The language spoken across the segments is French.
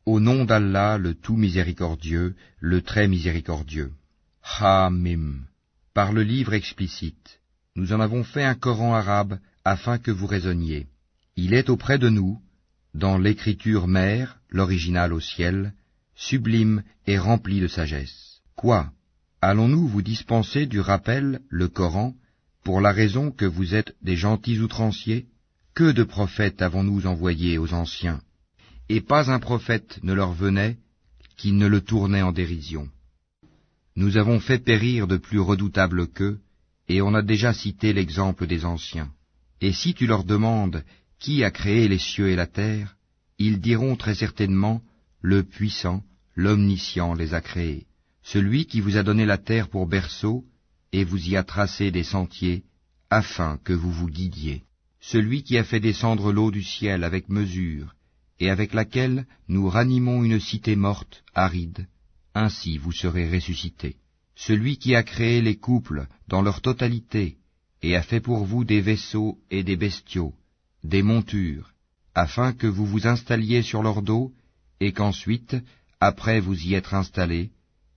Au nom d'Allah, le tout miséricordieux, le très miséricordieux. Ha-Mim. Par le livre explicite, nous en avons fait un Coran arabe afin que vous raisonniez. Il est auprès de nous, dans l'écriture mère, l'original au ciel, sublime et rempli de sagesse. Quoi? Allons-nous vous dispenser du rappel, le Coran, pour la raison que vous êtes des gentils outranciers? Que de prophètes avons-nous envoyés aux anciens? Et pas un prophète ne leur venait qui ne le tournait en dérision. Nous avons fait périr de plus redoutables qu'eux, et on a déjà cité l'exemple des anciens. Et si tu leur demandes qui a créé les cieux et la terre, ils diront très certainement, le puissant, l'omniscient les a créés, celui qui vous a donné la terre pour berceau, et vous y a tracé des sentiers, afin que vous vous guidiez, celui qui a fait descendre l'eau du ciel avec mesure, et avec laquelle nous ranimons une cité morte, aride, ainsi vous serez ressuscités. Celui qui a créé les couples dans leur totalité, et a fait pour vous des vaisseaux et des bestiaux, des montures, afin que vous vous installiez sur leur dos, et qu'ensuite, après vous y être installés,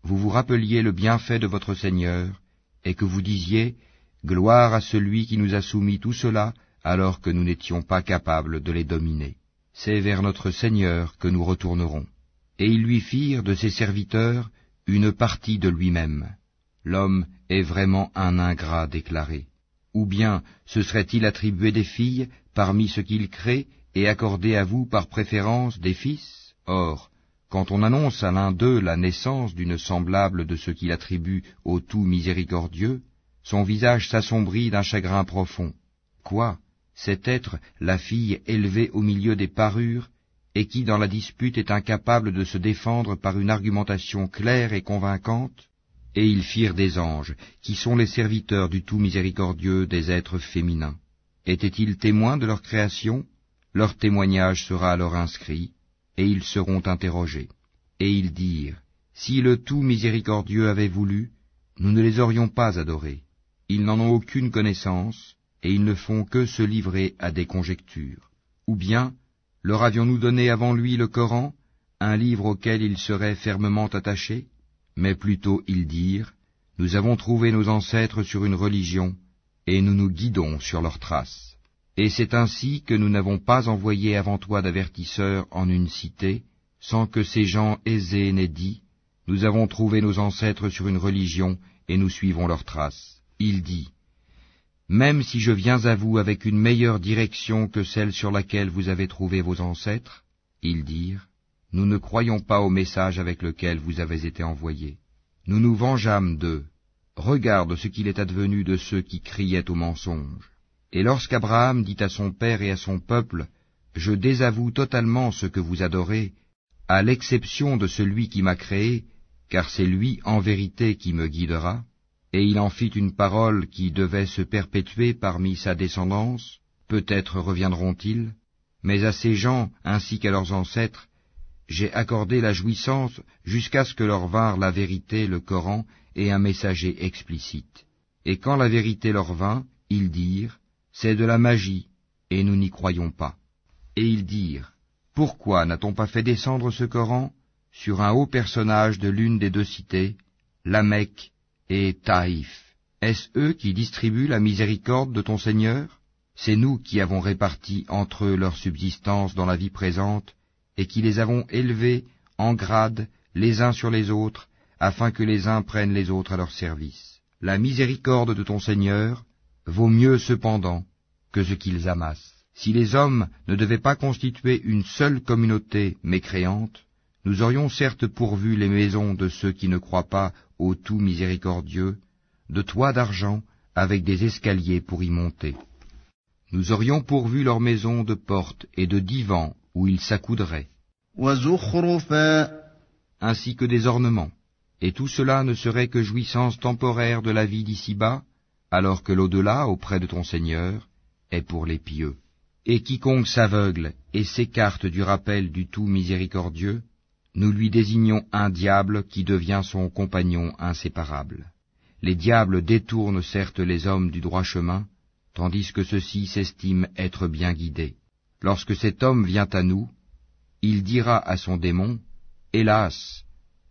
vous vous rappeliez le bienfait de votre Seigneur, et que vous disiez, « Gloire à celui qui nous a soumis tout cela, alors que nous n'étions pas capables de les dominer. » C'est vers notre Seigneur que nous retournerons. Et ils lui firent de ses serviteurs une partie de lui-même. L'homme est vraiment un ingrat déclaré. Ou bien se serait-il attribué des filles parmi ce qu'il crée et accordé à vous par préférence des fils? Or, quand on annonce à l'un d'eux la naissance d'une semblable de ce qu'il attribue au tout miséricordieux, son visage s'assombrit d'un chagrin profond. Quoi? Cet être, la fille élevée au milieu des parures, et qui dans la dispute est incapable de se défendre par une argumentation claire et convaincante? Et ils firent des anges, qui sont les serviteurs du tout miséricordieux des êtres féminins. Étaient-ils témoins de leur création? Leur témoignage sera alors inscrit, et ils seront interrogés. Et ils dirent, si le tout miséricordieux avait voulu, nous ne les aurions pas adorés. Ils n'en ont aucune connaissance, et ils ne font que se livrer à des conjectures. Ou bien, leur avions-nous donné avant lui le Coran, un livre auquel ils seraient fermement attachés? Mais plutôt ils dirent, nous avons trouvé nos ancêtres sur une religion, et nous nous guidons sur leurs traces. Et c'est ainsi que nous n'avons pas envoyé avant toi d'avertisseurs en une cité, sans que ces gens aisés n'aient dit, nous avons trouvé nos ancêtres sur une religion, et nous suivons leurs traces. Il dit, même si je viens à vous avec une meilleure direction que celle sur laquelle vous avez trouvé vos ancêtres, ils dirent, nous ne croyons pas au message avec lequel vous avez été envoyés. Nous nous vengeâmes d'eux. Regarde ce qu'il est advenu de ceux qui criaient au mensonge. Et lorsqu'Abraham dit à son père et à son peuple, je désavoue totalement ce que vous adorez, à l'exception de celui qui m'a créé, car c'est lui en vérité qui me guidera, et il en fit une parole qui devait se perpétuer parmi sa descendance, peut-être reviendront-ils, mais à ces gens ainsi qu'à leurs ancêtres, j'ai accordé la jouissance jusqu'à ce que leur vinrent la vérité, le Coran, et un messager explicite. Et quand la vérité leur vint, ils dirent, c'est de la magie, et nous n'y croyons pas. Et ils dirent, pourquoi n'a-t-on pas fait descendre ce Coran sur un haut personnage de l'une des deux cités, la Mecque et Taïf? Est-ce eux qui distribuent la miséricorde de ton Seigneur? C'est nous qui avons réparti entre eux leur subsistance dans la vie présente, et qui les avons élevés en grade les uns sur les autres, afin que les uns prennent les autres à leur service. La miséricorde de ton Seigneur vaut mieux cependant que ce qu'ils amassent. Si les hommes ne devaient pas constituer une seule communauté mécréante, nous aurions certes pourvu les maisons de ceux qui ne croient pas au tout miséricordieux, de toits d'argent avec des escaliers pour y monter. Nous aurions pourvu leurs maisons de portes et de divans où ils s'accoudraient, ainsi que des ornements, et tout cela ne serait que jouissance temporaire de la vie d'ici-bas, alors que l'au-delà, auprès de ton Seigneur, est pour les pieux. Et quiconque s'aveugle et s'écarte du rappel du tout miséricordieux, nous lui désignons un diable qui devient son compagnon inséparable. Les diables détournent certes les hommes du droit chemin, tandis que ceux-ci s'estiment être bien guidés. Lorsque cet homme vient à nous, il dira à son démon, « Hélas,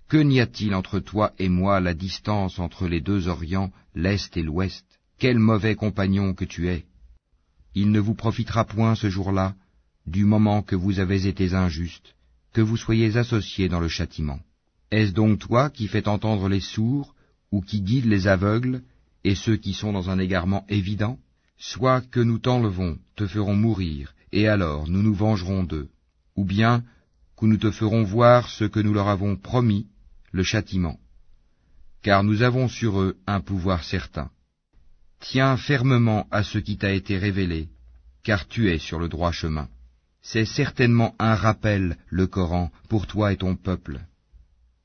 que n'y a-t-il entre toi et moi la distance entre les deux Orients, l'Est et l'Ouest? Quel mauvais compagnon que tu es! Il ne vous profitera point ce jour-là, du moment que vous avez été injustes, que vous soyez associés dans le châtiment. Est-ce donc toi qui fais entendre les sourds, ou qui guides les aveugles, et ceux qui sont dans un égarement évident? Soit que nous t'enlevons, te ferons mourir, et alors nous nous vengerons d'eux, ou bien que nous te ferons voir ce que nous leur avons promis, le châtiment. Car nous avons sur eux un pouvoir certain. Tiens fermement à ce qui t'a été révélé, car tu es sur le droit chemin. C'est certainement un rappel, le Coran, pour toi et ton peuple.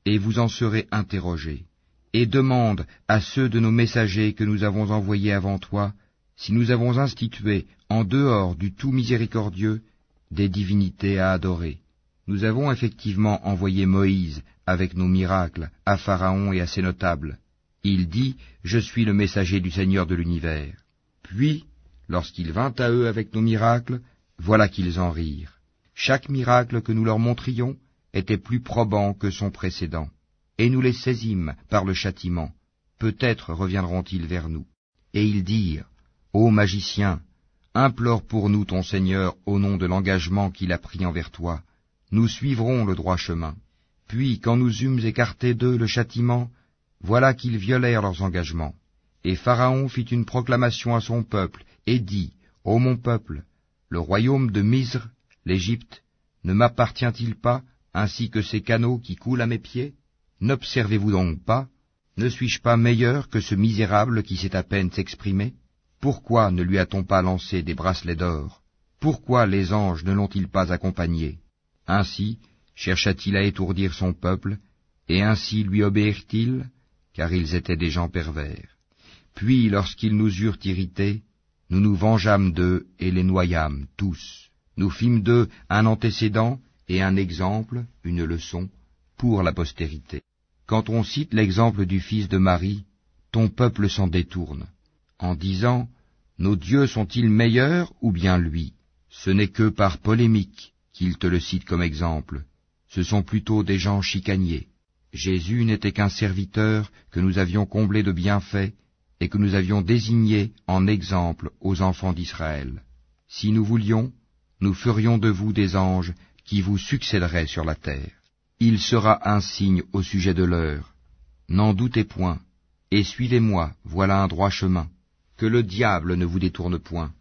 Et vous en serez interrogés. Et demande à ceux de nos messagers que nous avons envoyés avant toi, si nous avons institué, en dehors du tout miséricordieux, des divinités à adorer. Nous avons effectivement envoyé Moïse avec nos miracles à Pharaon et à ses notables. Il dit, « Je suis le messager du Seigneur de l'univers. » Puis, lorsqu'il vint à eux avec nos miracles, voilà qu'ils en rirent. Chaque miracle que nous leur montrions était plus probant que son précédent. Et nous les saisîmes par le châtiment. Peut-être reviendront-ils vers nous. Et ils dirent, « Ô magicien, implore pour nous ton Seigneur au nom de l'engagement qu'il a pris envers toi. Nous suivrons le droit chemin. » Puis, quand nous eûmes écarté d'eux le châtiment, voilà qu'ils violèrent leurs engagements. Et Pharaon fit une proclamation à son peuple, et dit, « Ô mon peuple, le royaume de Misr, l'Égypte, ne m'appartient-il pas, ainsi que ces canaux qui coulent à mes pieds? N'observez-vous donc pas? Ne suis-je pas meilleur que ce misérable qui sait à peine s'exprimer? Pourquoi ne lui a-t-on pas lancé des bracelets d'or? Pourquoi les anges ne l'ont-ils pas accompagné? » Ainsi chercha-t-il à étourdir son peuple, et ainsi lui obéirent-ils, car ils étaient des gens pervers. Puis, lorsqu'ils nous eurent irrités, nous nous vengeâmes d'eux et les noyâmes tous. Nous fîmes d'eux un antécédent et un exemple, une leçon, pour la postérité. Quand on cite l'exemple du fils de Marie, ton peuple s'en détourne, en disant, « Nos dieux sont-ils meilleurs ou bien lui ?» Ce n'est que par polémique qu'ils te le citent comme exemple. Ce sont plutôt des gens chicaniers. Jésus n'était qu'un serviteur que nous avions comblé de bienfaits et que nous avions désigné en exemple aux enfants d'Israël. Si nous voulions, nous ferions de vous des anges qui vous succéderaient sur la terre. Il sera un signe au sujet de l'heure. N'en doutez point, et suivez-moi, voilà un droit chemin. Que le diable ne vous détourne point,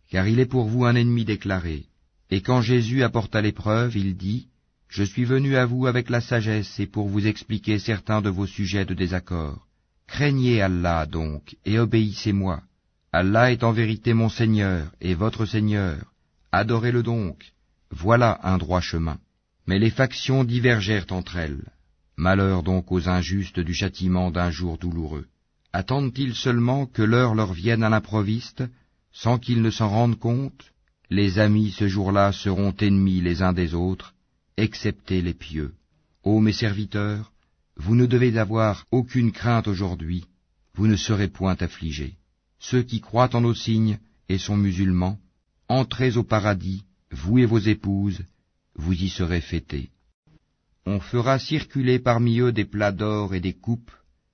car il est pour vous un ennemi déclaré. Et quand Jésus apporta l'épreuve, il dit, « Je suis venu à vous avec la sagesse et pour vous expliquer certains de vos sujets de désaccord. Craignez Allah donc, et obéissez-moi. Allah est en vérité mon Seigneur et votre Seigneur. Adorez-le donc. Voilà un droit chemin. » Mais les factions divergèrent entre elles. Malheur donc aux injustes du châtiment d'un jour douloureux. Attendent-ils seulement que l'heure leur vienne à l'improviste, sans qu'ils ne s'en rendent compte? Les amis ce jour-là seront ennemis les uns des autres, excepté les pieux. Ô mes serviteurs, vous ne devez avoir aucune crainte aujourd'hui, vous ne serez point affligés. Ceux qui croient en nos signes et sont musulmans, entrez au paradis, vous et vos épouses, vous y serez fêtés. On fera circuler parmi eux des plats d'or et des coupes,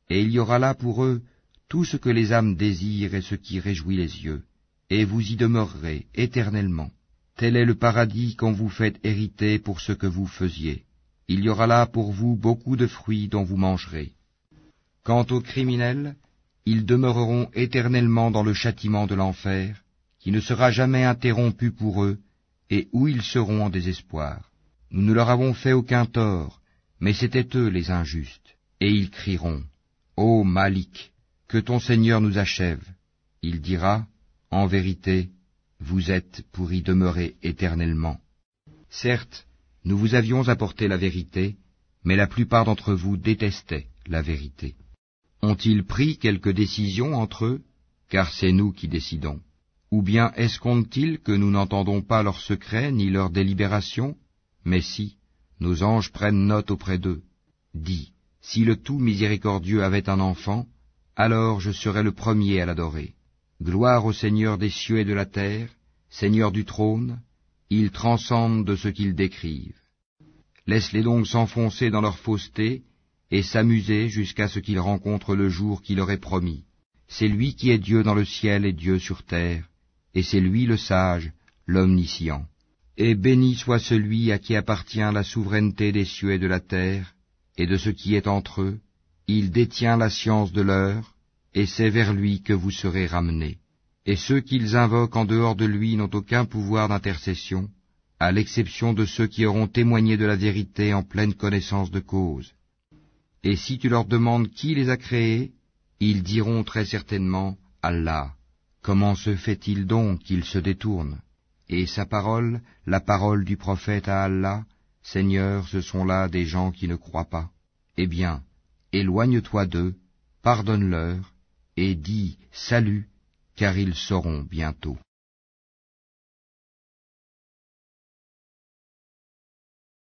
et il y aura là pour eux tout ce que les âmes désirent et ce qui réjouit les yeux, et vous y demeurerez éternellement. Tel est le paradis qu'on vous fait hériter pour ce que vous faisiez. Il y aura là pour vous beaucoup de fruits dont vous mangerez. Quant aux criminels, ils demeureront éternellement dans le châtiment de l'enfer, qui ne sera jamais interrompu pour eux, et où ils seront en désespoir. Nous ne leur avons fait aucun tort, mais c'étaient eux les injustes. Et ils crieront, « Ô Malik, que ton Seigneur nous achève. » Il dira, « En vérité, vous êtes pour y demeurer éternellement. » Certes, nous vous avions apporté la vérité, mais la plupart d'entre vous détestaient la vérité. Ont-ils pris quelque décision entre eux? Car c'est nous qui décidons. Ou bien escomptent-ils que nous n'entendons pas leurs secrets ni leurs délibérations? Mais si, nos anges prennent note auprès d'eux. Dis, si le tout miséricordieux avait un enfant, alors je serais le premier à l'adorer. Gloire au Seigneur des cieux et de la terre, Seigneur du trône, il transcende de ce qu'ils décrivent. Laisse-les donc s'enfoncer dans leur fausseté et s'amuser jusqu'à ce qu'ils rencontrent le jour qu'il leur est promis. C'est lui qui est Dieu dans le ciel et Dieu sur terre, et c'est lui le sage, l'omniscient. Et béni soit celui à qui appartient la souveraineté des cieux et de la terre, et de ce qui est entre eux. Il détient la science de l'heure, et c'est vers lui que vous serez ramenés. Et ceux qu'ils invoquent en dehors de lui n'ont aucun pouvoir d'intercession, à l'exception de ceux qui auront témoigné de la vérité en pleine connaissance de cause. Et si tu leur demandes qui les a créés, ils diront très certainement Allah. Comment se fait-il donc qu'ils se détournent? Et sa parole, la parole du prophète à Allah, Seigneur, ce sont là des gens qui ne croient pas. Eh bien, éloigne-toi d'eux, pardonne-leur, et dis salut, car ils sauront bientôt.